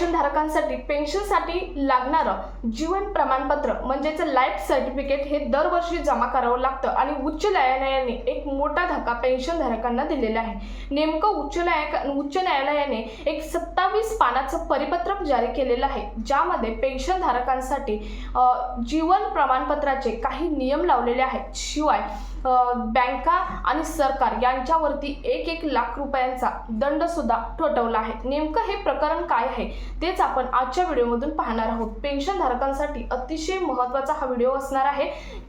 Pension धारकांसाठी पेन्शनसाठी लागणारं जीवन प्रमाणपत्र म्हणजेच लाईफ सर्टिफिकेट हे दरवर्षी जमा करावं लागतं आणि उच्च न्यायालयाने एक मोठा धक्का पेन्शन धारकांना दिलेला आहे। नेमकं उच्च न्यायालयाने एक 27 पानाचं परिपत्रक जारी केलेलं आहे, ज्यामध्ये पेन्शन धारकांसाठी जीवन प्रमाणपत्राचे काही नियम लावलेले आहेत। शिवाय बँका आणि सरकार यांच्यावरती 1 लाख रुपयांचा दंड सुद्धा ठोठावला आहे। नेमकं हे प्रकरण काय आहे तेच आपण आजच्या व्हिडिओमधून पाहणार आहोत। पेन्शन धारकांसाठी अतिशय महत्त्वाचा हा व्हिडिओ असणार आहे,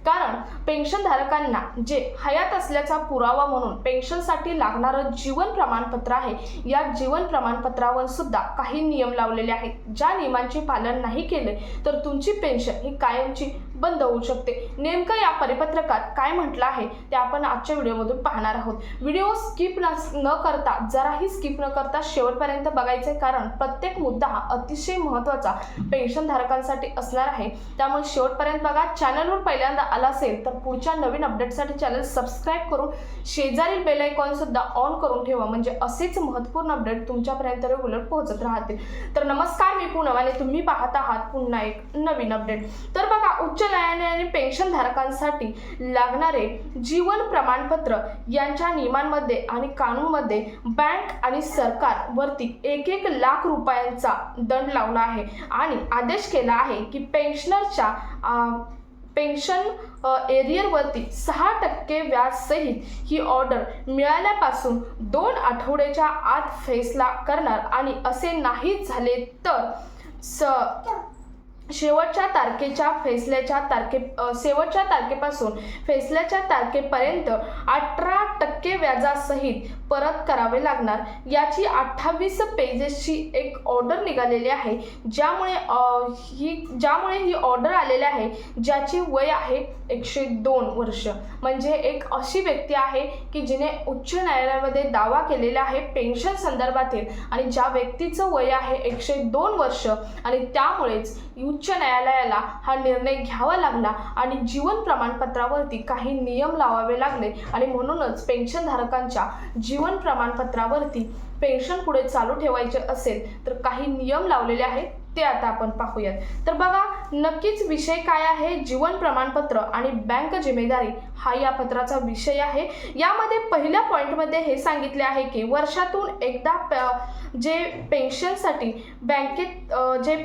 कारण पेन्शन धारकांना जे हयात असल्याचा पुरावा म्हणून पेन्शनसाठी लागणारं जीवन प्रमाणपत्र आहे, या जीवन प्रमाणपत्रावर सुद्धा काही नियम लावलेले आहेत। ज्या नियमांचे पालन नाही केले तर तुमची पेन्शन ही कायमची बंद होऊ शकते। नेमकं या परिपत्रकात काय म्हटलं आहे ते आपण आजच्या व्हिडिओमधून पाहणार आहोत। व्हिडिओ स्किप न करता जराही स्किप न करता शेवटपर्यंत बघायचे, कारण प्रत्येक मुद्दा हा अतिशय महत्त्वाचा पेन्शन धारकांसाठी असणार आहे। त्यामुळे शेवटपर्यंत बघा। चॅनलवर पहिल्यांदा आला असेल तर पुढच्या नवीन अपडेटसाठी चॅनल सबस्क्राईब करून शेजारील बेल आयकॉन सुद्धा ऑन करून ठेवा, म्हणजे असेच महत्त्वपूर्ण अपडेट तुमच्यापर्यंत रेग्युलर पोहोचत राहतील। तर नमस्कार, मी पूनम आणि तुम्ही पाहत आहात पुन्हा एक नवीन अपडेट। तर बघा, उच्च न्यायालयाने पेन्शन धारकांसाठी लागणारे जीवन प्रमाणपत्र यांच्या नियमांमध्ये आणि कानूनमध्ये बँक आणि सरकार वरती 1 लाख रुपयांचा दंड लावला आहे आणि आदेश केला आहे की पेन्शनरच्या पेन्शन एरियरवरती 6% व्याज सहित ही ऑर्डर मिळाल्यापासून 2 आठवड्याच्या आत फैसला करणार आणि असे नाही झाले तर शेवटच्या तारखेपासून फैसल्याच्या तारखेपर्यंत 18% व्याजासहित परत करावे लागणार। याची 28 पेजेसची एक ऑर्डर निघालेली आहे, ज्यामुळे ही ऑर्डर आलेली आहे ज्याची वय आहे 102 वर्ष। म्हणजे एक अशी व्यक्ती आहे की जिने उच्च न्यायालयामध्ये दावा केलेला आहे पेन्शन संदर्भातील, आणि ज्या व्यक्तीचं वय आहे 102 वर्ष, आणि त्यामुळेच उच्च न्यायालयाला हा निर्णय घ्यावा लागला आणि जीवन प्रमाणपत्रावरती काही नियम लावावे लागले। आणि म्हणूनच पेन्शन धारकांच्या जीवन प्रमाणपत्रावरती पेन्शन पुढे चालू ठेवायचे असेल तर काही नियम लावलेले आहेत, ते आता आपण पाहूयात। तर बघा, नक्कीच विषय काय आहे, जीवन प्रमाणपत्र आणि बँक जिम्मेदारी हा या पत्राचा विषय आहे। यामध्ये पहिल्या पॉइंटमध्ये हे सांगितले आहे की वर्षातून एकदा जे पेन्शनसाठी बँकेत जे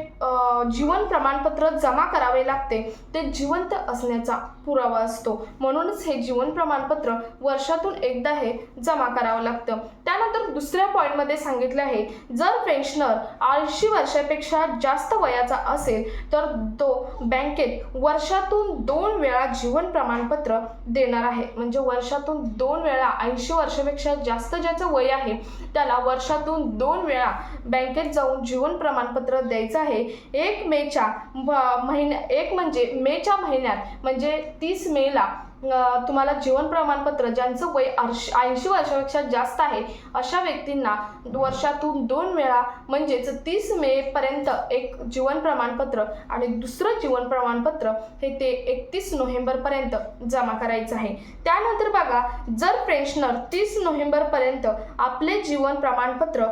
जीवन प्रमाणपत्र जमा करावे लागते ते जिवंत असण्याचा पुरावा असतो, म्हणूनच हे जीवन प्रमाणपत्र वर्षातून एकदा हे जमा करावं लागतं। त्यानंतर दुसऱ्या पॉइंटमध्ये सांगितले आहे, जर पेन्शनर 80 वर्षापेक्षा जास्त वयाचा असेल तर तो बँकेत वर्षातून 2 वेळा जीवन प्रमाणपत्र देणार आहे। म्हणजे वर्षातून 2 वेळा 80 वर्षापेक्षा जास्त ज्याचं वय आहे त्याला वर्षातून 2 वेळा बँकेत जाऊन जीवन प्रमाणपत्र द्यायचं आहे। 1 म्हणजे मेच्या महिन्यात म्हणजे 30 मेला तुम्हाला जीवन प्रमाणपत्र ज्यांचं वय 80 वर्षापेक्षा जास्त आहे अशा व्यक्तींना वर्षातून 2 वेळा म्हणजेच 30 मे पर्यंत एक जीवन प्रमाणपत्र आणि दुसरं जीवन प्रमाणपत्र हे ते 31 नोव्हेंबर पर्यंत जमा करायचं आहे। त्यानंतर बघा, जर पेन्शनर 30 नोव्हेंबर पर्यंत आपले जीवन प्रमाणपत्र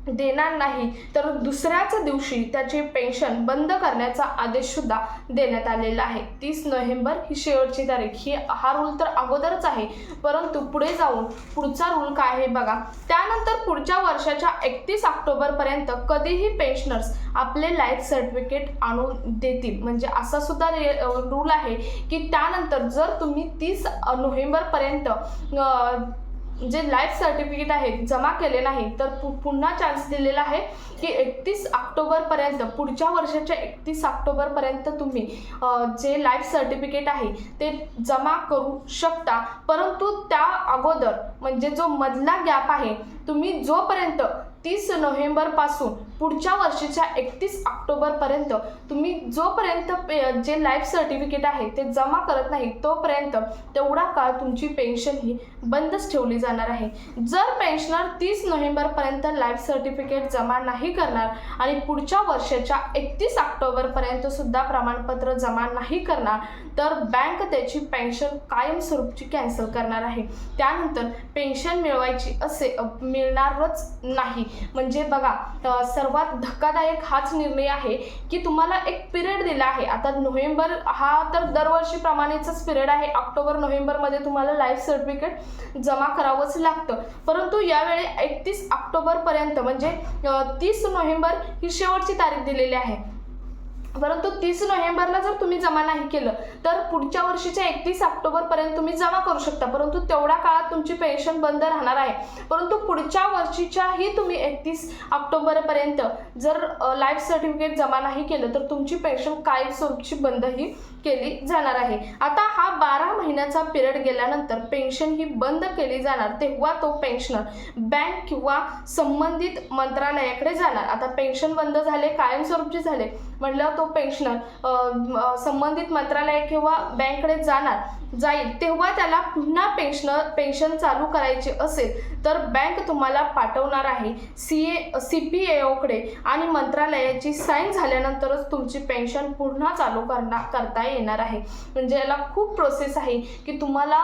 देणार नाही तर दुसऱ्याच दिवशी त्याची पेन्शन बंद करण्याचा आदेश सुद्धा देण्यात आलेला आहे। 30 नोव्हेंबर ही शेवटची तारीख। हा रूल तर अगोदरच आहे, परंतु पुढे जाऊन पुढचा रूल काय आहे बघा। त्यानंतर पुढच्या वर्षाच्या 31 ऑक्टोबर पर्यंत कधीही पेन्शनर्स आपले लाईफ सर्टिफिकेट आणून देतील। म्हणजे असा सुद्धा रूल आहे की त्यानंतर जर तुम्ही 30 नोव्हेंबर पर्यंत जे लाईफ सर्टिफिकेट आहे जमा केले नाही तर पुन्हा चान्स दिलेला आहे की 31 ऑक्टोबर पर्यंत, पुढच्या वर्षाच्या 31 ऑक्टोबर पर्यंत तुम्ही जे लाईफ सर्टिफिकेट आहे ते जमा करू शकता। परंतु त्या अगोदर म्हणजे जो मधला गॅप आहे, तुम्ही जोपर्यंत 30 नोव्हेंबर पासून पुढच्या वर्षाच्या 31 ऑक्टोबर पर्यंत तुम्ही जोपर्यंत जे लाईफ सर्टिफिकेट आहे ते जमा करत नाही तोपर्यंत तेवढा काळ तुमची पेन्शन ही बंदच ठेवली जाणार आहे। जर पेन्शनर 30 नोव्हेंबर पर्यंत लाईफ सर्टिफिकेट जमा नाही करणार आणि पुढच्या वर्षाच्या 31 ऑक्टोबर पर्यंत सुद्धा प्रमाणपत्र जमा नाही करणार तर बँक त्याची पेन्शन कायमस्वरूपी कॅन्सल करणार आहे। त्यानंतर पेन्शन मिळवायची मिळणारच नाही। म्हणजे बघा, सर्वात धक्कादायक हाच निर्णय आहे की तुम्हाला एक पिरियड दिला आहे. आता नोव्हेंबर हा तर दरवर्षीप्रमाणेच पिरियड आहे. ऑक्टोबर नोव्हेंबरमध्ये तुम्हाला लाईफ सर्टिफिकेट जमा करावंच लागतं, परंतु यावेळी 31 ऑक्टोबरपर्यंत म्हणजे 30 नोव्हेंबर ही शेवटची तारीख दिलेली आहे. परंतु 30 नोव्हेंबरला जर तुम्ही जमा नाही केलं तर पुढच्या वर्षीच्या 31 ऑक्टोबरपर्यंत तुम्ही जमा करू शकता, परंतु तेवढ्या काळात तुमची पेन्शन बंद राहणार आहे. परंतु पुढच्या वर्षीच्याही तुम्ही 31 ऑक्टोबरपर्यंत जर लाईफ सर्टिफिकेट जमा नाही केलं तर तुमची पेन्शन कायमस्वरूपी बंदही केली जाणार आहे. आता हा 12 महिन्याचा पिरियड गेल्यानंतर पेन्शन ही बंद केली जाणार, तेव्हा तो पेन्शनर बँक किंवा संबंधित मंत्रालयाकडे जाणार. आता पेन्शन बंद झाले, कायमस्वरूपी झाले म्हटलं तो पेन्शनर संबंधित मंत्रालय किंवा बँककडे जाईल, तेव्हा त्याला पुन्हा पेन्शन चालू करायची असेल तर बँक तुम्हाला पाठवणार आहे CPAOकडे आणि मंत्रालयाची साईन झाल्यानंतरच तुमची पेन्शन पुन्हा चालू करता येणार आहे. म्हणजे याला खूप प्रोसेस आहे की तुम्हाला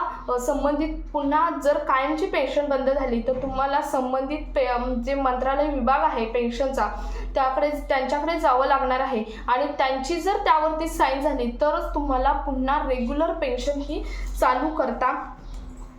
संबंधित पुन्हा जर कायमची पेन्शन बंद झाली तर तुम्हाला संबंधित जे मंत्रालय विभाग आहे पेन्शनचा त्यांच्याकडे जावं लागणार आहे आणि त्यांची जर त्यावरती साईन झाली तरच तुम्हाला पुन्हा रेग्युलर पेन्शन ही चालू करता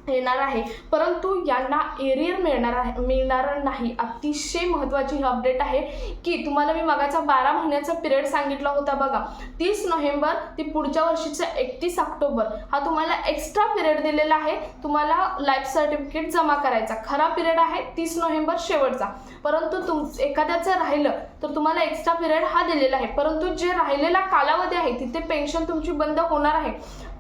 येणार आहे. परंतु यांना एरियर मिळणार नाही. अतिशय महत्त्वाची ही अपडेट आहे की तुम्हाला मी मागाचा 12 महिन्याचा पिरियड सांगितला होता बघा, 30 नोव्हेंबर ते पुढच्या वर्षीचा 31 ऑक्टोबर हा तुम्हाला एक्स्ट्रा पिरियड दिलेला आहे. तुम्हाला लाईफ सर्टिफिकेट जमा करायचा खरा पिरियड आहे 30 नोव्हेंबर शेवटचा, परंतु एखाद्याचं राहिलं तर तुम्हाला एक्स्ट्रा पिरियड हा दिलेला आहे. परंतु जे राहिलेला कालावधी आहे तिथे पेन्शन तुमची बंद होणार आहे.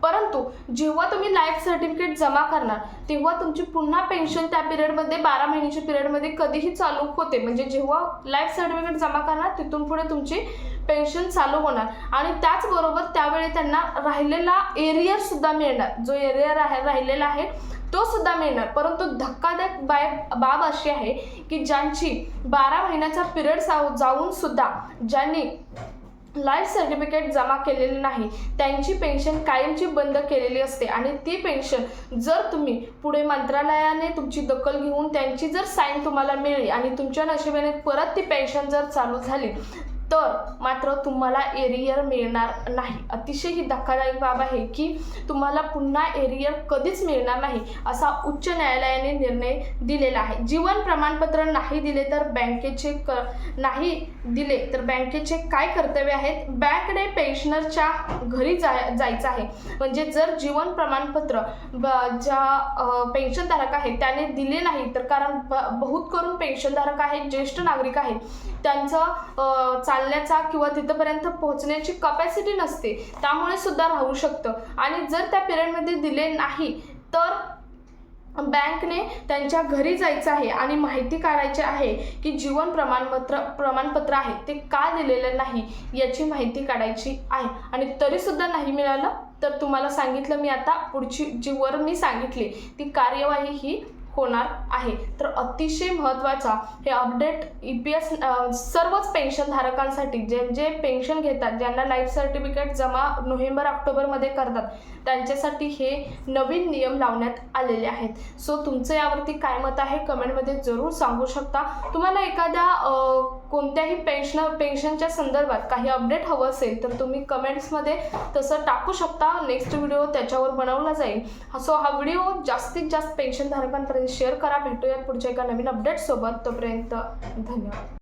परंतु जेव्हा तुम्ही लाईफ सर्टिफिकेट जमा करणार तेव्हा तुमची पुन्हा पेन्शन त्या पिरियडमध्ये 12 महिन्याच्या पिरियडमध्ये कधीही चालू होते. म्हणजे जेव्हा लाईफ सर्टिफिकेट जमा करणार तिथून पुढे तुमची पेन्शन चालू होणार आणि त्याचबरोबर त्यावेळी त्यांना राहिलेला एरियर सुद्धा मिळणार. जो एरियर राहिलेला आहे तो सुद्धा मिळणार. परंतु धक्कादायक बाब अशी आहे की ज्यांची 12 महिन्याचा पिरियड जाऊन सुद्धा ज्यांनी लाईफ सर्टिफिकेट जमा केलेले नाही त्यांची पेन्शन कायमची बंद केलेली असते आणि ती पेन्शन जर तुम्ही पुढे मंत्रालयाने तुमची दखल घेऊन त्यांची जर साईन तुम्हाला मिळाली आणि तुमच्या नशिबाने परत ती पेन्शन जर चालू झाली तर मात्र तुम्हाला एरियर मिळणार नाही. अतिशय ही धक्कादायक बाब आहे की तुम्हाला पुन्हा एरियर कधीच मिळणार नाही असा उच्च न्यायालयाने निर्णय दिलेला आहे. जीवन प्रमाणपत्र नाही दिले तर बँकेचे काय कर्तव्य आहेत? बँकने पेन्शनरच्या घरी जायचं आहे. म्हणजे जर जीवन प्रमाणपत्र ज्या पेन्शनधारक आहेत त्याने दिले नाही तर कारण बहुत करून पेन्शनधारक आहेत, ज्येष्ठ नागरिक आहेत, त्यांचं चालण्याचा किंवा तिथपर्यंत पोहोचण्याची कपॅसिटी नसते, त्यामुळे सुद्धा राहू शकतं. आणि जर त्या पिरियडमध्ये दिले नाही तर बँकने त्यांच्या घरी जायचं आहे आणि माहिती काढायची आहे की जीवन प्रमाणपत्र आहे ते का दिलेलं नाही याची माहिती काढायची आहे. आणि तरीसुद्धा नाही मिळालं तर तुम्हाला सांगितलं मी आता पुढची जी वर मी सांगितली ती कार्यवाही ही होणार आहे. तर अतिशय महत्त्वाचा हे अपडेट EPS सर्वच पेन्शनधारकांसाठी जे पेन्शन घेतात, ज्यांना लाईफ सर्टिफिकेट जमा नोव्हेंबर ऑक्टोबरमध्ये करतात त्यांच्यासाठी हे नवीन नियम लावण्यात आलेले आहेत. सो तुमचं यावरती काय मत आहे कमेंटमध्ये जरूर सांगू शकता. तुम्हाला एखाद्या कोणत्याही पेन्शनच्या संदर्भात काही अपडेट हवं असेल तर तुम्ही कमेंट्समध्ये तसं टाकू शकता. नेक्स्ट व्हिडिओ त्याच्यावर बनवला जाईल. सो हा व्हिडिओ जास्तीत जास्त पेन्शनधारकांपर्यंत शेअर करा. भेटूयात पुढच्या एका नवीन अपडेटसोबत. तोपर्यंत धन्यवाद.